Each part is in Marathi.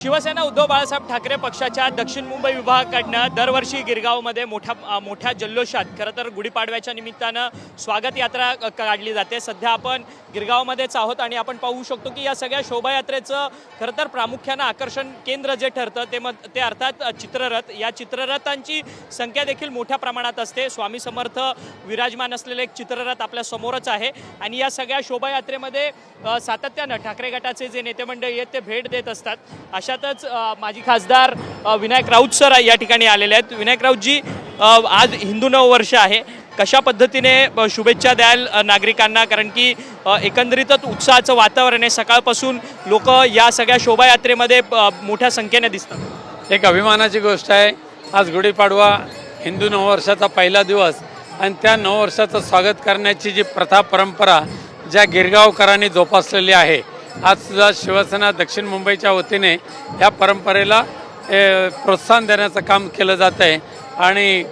शिवसेना उद्धव बाळासाहेब ठाकरे पक्षाच्या दक्षिण मुंबई विभागाकडनं दरवर्षी गिरगावमध्ये मोठ्या जल्लोषात खरं तर गुढीपाडव्याच्या निमित्तानं स्वागत यात्रा काढली जाते। सध्या आपण गिरगावमध्येच आहोत आणि आपण पाहू शकतो की या सगळ्या शोभायात्रेचं खरं तर प्रामुख्यानं आकर्षण केंद्र जे ठरतं ते अर्थात चित्ररथ। या चित्ररथांची संख्या देखील मोठ्या प्रमाणात असते। स्वामी समर्थ विराजमान असलेले एक चित्ररथ आपल्या समोरच आहे आणि या सगळ्या शोभायात्रेमध्ये सातत्यानं ठाकरे गटाचे जे नेते मंडळी आहेत ते भेट देत असतात। अशातच माजी खासदार विनायक राऊत सर या ठिकाणी आलेले आहेत। विनायक राऊतजी, आज हिंदू नववर्ष आहे, कशा पद्धतीने शुभेच्छा द्याल नागरिकांना, कारण की एकंदरीतच उत्साहाचं वातावरण आहे, सकाळपासून लोक या सगळ्या शोभायात्रेमध्ये मोठ्या संख्येने दिसतात। एक अभिमानाची गोष्ट आहे, आज गुढीपाडवा हिंदू नववर्षाचा पहिला दिवस आणि त्या नववर्षाचं स्वागत करण्याची जी प्रथा परंपरा ज्या गिरगावकरांनी जोपासलेली आहे, आज सुद्धा शिवसेना दक्षिण मुंबईच्या वतीने या परंपरेला प्रोत्साहन देण्याचं काम केलं जातं आहे। आणि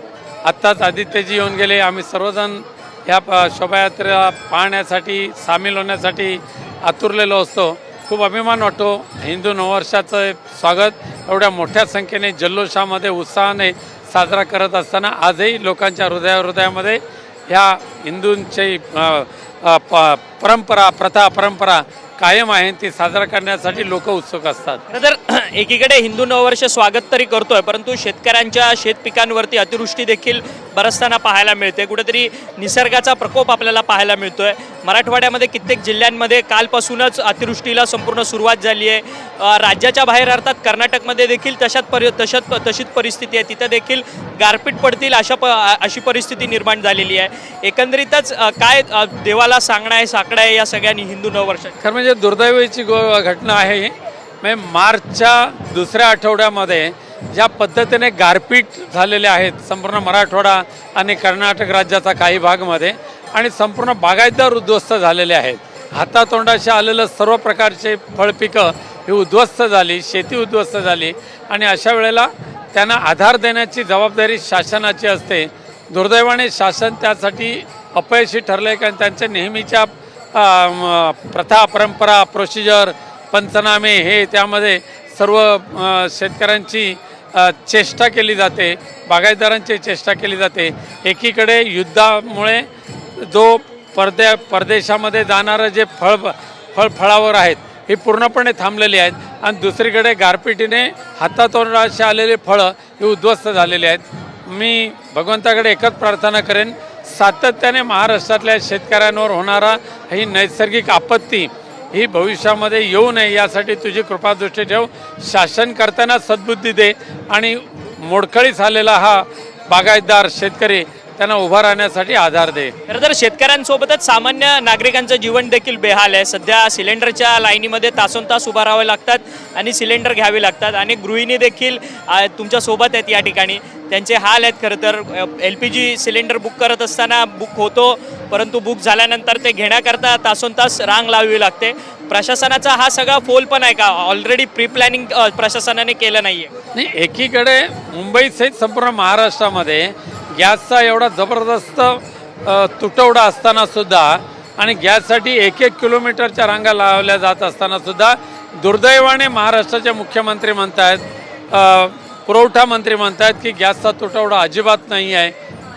आत्ताच आदित्यजी येऊन गेले, आम्ही सर्वजण या शोभायात्रेला पाहण्यासाठी सामील होण्यासाठी आतुरलेलो असतो। खूप अभिमान वाटतो हिंदू नववर्षाचं स्वागत एवढ्या मोठ्या संख्येने जल्लोषामध्ये उत्साहाने साजरा करत असताना आजही लोकांच्या हृदयामध्ये ह्या हिंदूंची परंपरा कायम आहे, ती साजरा करण्यासाठी लोक उत्सुक असतात। तर एकीकडे हिंदू नववर्ष स्वागत तरी करतोय, परंतु शेतकऱ्यांच्या शेतपिकांवरती अतिवृष्टी देखील बरसताना पाहायला मिळते। कुठेतरी निसर्गाचा प्रकोप आपल्याला पाहायला मिळतोय। मराठवाड्यामध्ये कित्येक जिल्ह्यांमध्ये कालपासूनच अतिवृष्टीला संपूर्ण सुरुवात झाली आहे। राज्याच्या बाहेर अर्थात कर्नाटकमध्ये देखील तशीच परिस्थिती आहे, तिथे देखील गारपीट पडतील अशी परिस्थिती निर्माण झालेली आहे। एकंदरीतच काय देवाला साकडं आहे या सगळ्यांनी हिंदू नववर्ष। खरं म्हणजे दुर्दैवीची घटना आहे, म्हणजे मार्चच्या दुसऱ्या आठवड्यामध्ये ज्या पद्धतीने गारपीट झालेले आहेत संपूर्ण मराठवाडा आणि कर्नाटक राज्याचा काही भागमध्ये, आणि संपूर्ण बागायतदार उद्ध्वस्त झालेले आहेत। हातातोंडाशी आलेलं सर्व प्रकारचे फळपिकं ही उद्ध्वस्त झाली, शेती उद्ध्वस्त झाली, आणि अशा वेळेला त्यांना आधार देण्याची जबाबदारी शासनाची असते। दुर्दैवाने शासन त्यासाठी अपयशी ठरले, कारण त्यांच्या नेहमीच्या प्रथा परंपरा प्रोसिजर पंचनामे हे त्यामध्ये सर्व शेतकऱ्यांची चेष्टा केली जाते, बागायतदारांची चेष्टा केली जाते। एकीकडे युद्धामुळे जो परदेशामध्ये जाणारं जे फळावर आहेत हे पूर्णपणे थांबलेली आहेत, आणि दुसरीकडे गारपिटीने हातातोंडाशी आलेले फळं हे उद्ध्वस्त झालेले आहेत। मी भगवंताकडे एकच प्रार्थना करेन, सातत्याने महाराष्ट्रातल्या शेतकऱ्यांवर होणारा ही नैसर्गिक आपत्ती ही भविष्यामध्ये येऊ नये यासाठी तुझी कृपादृष्टी ठेव। शासन करताना सद्बुद्धी दे आणि मोडकळीस झालेला हा बागायतदार शेतकरी त्यांना उभा राहण्यासाठी आधार दे। खरं तर शेतकऱ्यांसोबतच सामान्य नागरिकांचं जीवन देखील बेहाल आहे। सध्या सिलेंडरच्या लाईनीमध्ये तासोनतास उभा राहावे लागतात आणि सिलेंडर घ्यावे लागतात। आणि गृहिणी देखील तुमच्या सोबत आहेत या ठिकाणी, त्यांचे हाल आहेत। खरं तर LPG सिलेंडर बुक करत असताना बुक होतो, परंतु बुक झाल्यानंतर ते घेण्याकरता तासोनतास रांग लावावी लागते। प्रशासनाचा हा सगळा फोल पण आहे का? ऑलरेडी प्री प्लॅनिंग प्रशासनाने केलं नाही आहे? नाही, एकीकडे मुंबईसहित संपूर्ण महाराष्ट्रामध्ये गॅसचा एवढा जबरदस्त तुटवडा असताना सुद्धा आणि गॅससाठी 1-1 किलोमीटरच्या रांगा लावल्या जात असताना सुद्धा दुर्दैवाने महाराष्ट्राचे मुख्यमंत्री म्हणत आहेत, पुरवठा मंत्री म्हणत आहेत की गॅसचा तुटवडा अजिबात नाही आहे,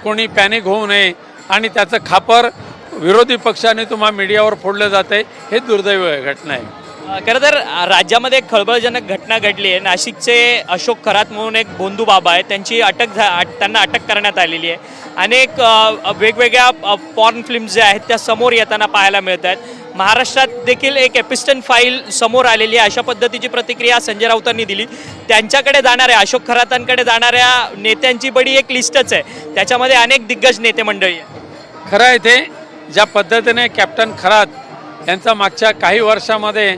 कोणी पॅनिक होऊ नये, आणि त्याचं खापर विरोधी पक्षाने तुम्हा मीडियावर फोडलं जाते, हे दुर्दैवी घटना आहे। खरं तर राज्यामध्ये एक खळबळजनक घटना घडली आहे। नाशिकचे अशोक खरात म्हणून एक भोंदू बाबा आहे, त्यांना अटक करण्यात आलेली आहे। अनेक वेगवेगळ्या पॉर्न फिल्म्स ज्या आहेत त्या समोर येताना पाहायला मिळत आहेत। महाराष्ट्रात देखील एक एपिस्टन फाईल समोर आलेली आहे, अशा पद्धतीची प्रतिक्रिया संजय राऊतांनी दिली। त्यांच्याकडे जाणाऱ्या अशोक खरातांकडे जाणाऱ्या नेत्यांची बडी एक लिस्टच आहे, त्याच्यामध्ये अनेक दिग्गज नेते मंडळी आहेत। खरं आहे ते, ज्या पद्धतीने कॅप्टन खरात यांचा मागच्या काही वर्षामध्ये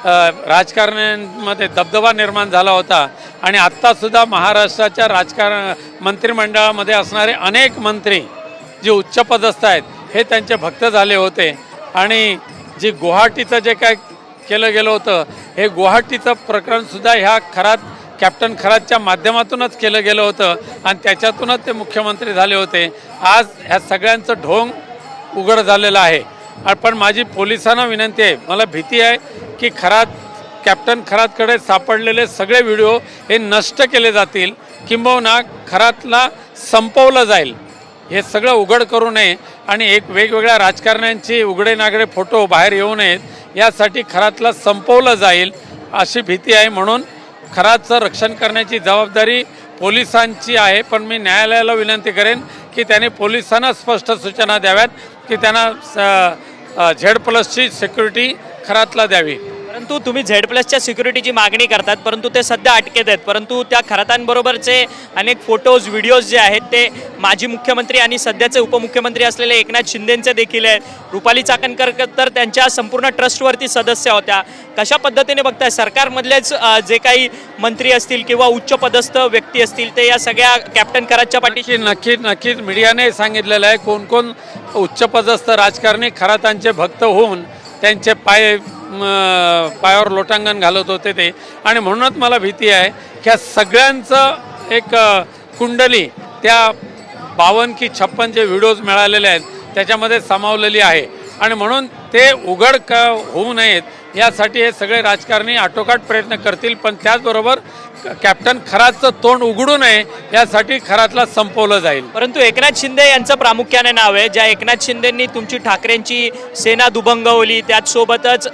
राजकारणामध्ये दबदबा निर्माण झाला होता, आणि आत्तासुद्धा महाराष्ट्राच्या मंत्रिमंडळामध्ये असणारे अनेक मंत्री जे उच्चपदस्थ आहेत हे त्यांचे भक्त झाले होते। आणि जी गुवाहाटीचं जे काय केलं गेलं होतं, हे गुवाहाटीचं प्रकरणसुद्धा ह्या कॅप्टन खरातच्या माध्यमातूनच केलं गेलं होतं, आणि त्याच्यातूनच ते मुख्यमंत्री झाले होते। आज ह्या सगळ्यांचं ढोंग उघड झालेलं आहे। पण माझी पोलिसांना विनंती आहे, मला भीती आहे की खरात कॅप्टन खरातकडे सापडलेले सगळे व्हिडिओ हे नष्ट केले जातील, किंबहुना खरातला संपवलं जाईल. हे सगळं उघड करू नये आणि एक वेगवेगळ्या राजकारण्यांची उघडे नागडे फोटो बाहेर येऊ नयेत यासाठी खरातला संपवलं जाईल अशी भीती आहे. म्हणून खराचं रक्षण करण्याची जबाबदारी पोलिसांची आहे. पण मी न्यायालयाला विनंती करेन की त्याने पोलिसांना स्पष्ट सूचना द्याव्यात की त्यांना Z+ सिक्युरिटी खरातला द्यावी. परंतु तुम्ही Z+च्या सिक्युरिटीची मागणी करतात, परंतु ते सध्या अटकेत आहेत. परंतु त्या खरातांबरोबरचे अनेक फोटोज व्हिडिओज जे आहेत ते माजी मुख्यमंत्री आणि सध्याचे उपमुख्यमंत्री असलेले एकनाथ शिंदेंचे देखील आहेत. रुपाली चाकणकर तर त्यांच्या संपूर्ण ट्रस्टवरती सदस्य होत्या. कशा पद्धतीने बघताय सरकारमधलेच जे काही मंत्री असतील किंवा उच्च पदस्थ व्यक्ती असतील ते या सगळ्या कॅप्टन खरातच्या पाठीशी? नक्कीच मीडियाने सांगितलेलं आहे कोण कोण उच्चपदस्थ राजकारणी खरातांचे भक्त होऊन त्यांचे पायावर लोटांगण घालत होते ते. आणि म्हणूनच मला भीती आहे की सगळ्यांचं एक कुंडली त्या 52 की 56 जे व्हिडिओज मिळालेले आहेत त्याच्यामध्ये सामावलेली आहे. आणि म्हणून ते उघड होऊ नयेत यासाठी हे सगळे राजकारणी आटोकाट प्रयत्न करतील. पण त्याचबरोबर कॅप्टन खरातचं तोंड उघडू नये यासाठी खरातला संपवलं जाईल. परंतु एकनाथ शिंदे यांचं प्रामुख्याने नाव आहे. ज्या एकनाथ शिंदेंनी तुमची ठाकरेंची सेना दुभंगवली, त्याचसोबतच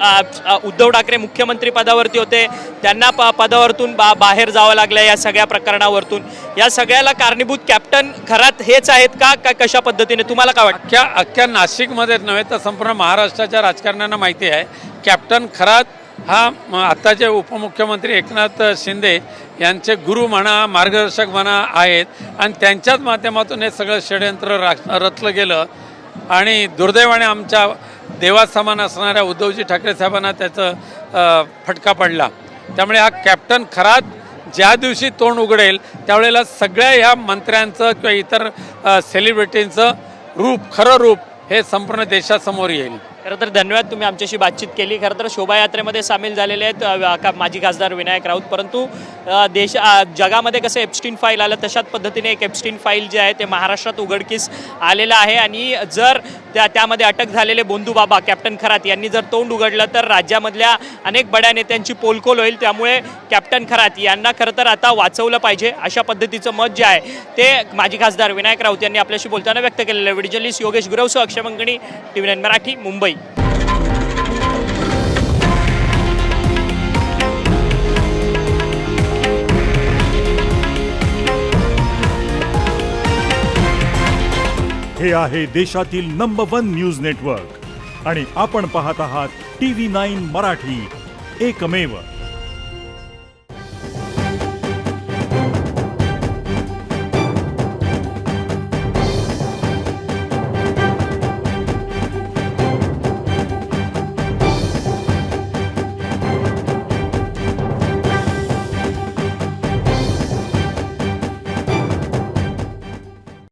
उद्धव ठाकरे मुख्यमंत्री पदावरती होते, त्यांना पदावरतून बाहेर जावं लागलं या सगळ्या प्रकरणावरतून. या सगळ्याला कारणीभूत कॅप्टन खरात हेच आहेत का कशा पद्धतीने तुम्हाला काय वाटतं? अख्ख्या नाशिकमध्येच नव्हे तर संपूर्ण महाराष्ट्राच्या राजकारण्यांना माहिती आहे कॅप्टन खरात हा आत्ताचे उपमुख्यमंत्री एकनाथ शिंदे यांचे गुरु म्हणा, मार्गदर्शक म्हणा आहेत. आणि त्यांच्याच माध्यमातून हे सगळं षडयंत्र रचलं गेलं. आणि दुर्दैवाने आमच्या देवासमान असणाऱ्या उद्धवजी ठाकरे साहेबांना त्याचं फटका पडला. त्यामुळे हा कॅप्टन खरात ज्या दिवशी तोंड उघडेल त्यावेळेला सगळ्या ह्या मंत्र्यांचं किंवा इतर सेलिब्रिटींचं खरं रूप हे संपूर्ण देशासमोर येईल. खरं तर धन्यवाद, तुम्ही आमच्याशी बातचीत केली. खरं तर शोभायात्रेमध्ये सामील झालेले आहेत माजी खासदार विनायक राऊत. परंतु जगामध्ये कसं एप्स्टीन फाईल आलं तशाच पद्धतीने एक एप्स्टीन फाईल जे आहे ते महाराष्ट्रात उघडकीस आलेलं आहे. आणि जर त्यामध्ये अटक झालेले बोंधू बाबा कॅप्टन खरात यांनी जर तोंड उघडलं तर राज्यामधल्या अनेक बड्या नेत्यांची पोलखोल होईल. त्यामुळे कॅप्टन खरात यांना खरं तर आता वाचवलं पाहिजे अशा पद्धतीचं मत जे आहे ते माजी खासदार विनायक राऊत यांनी आपल्याशी बोलताना व्यक्त केलेलं आहे. व्हिडिओ जर्नलिस्ट योगेश गुरवसह अक्षय मंगणी, TV9 मराठी, मुंबई. हे आहे देशातील नंबर 1 न्यूज नेटवर्क आणि आपण पाहत आहात TV9 मराठी, एकमेव.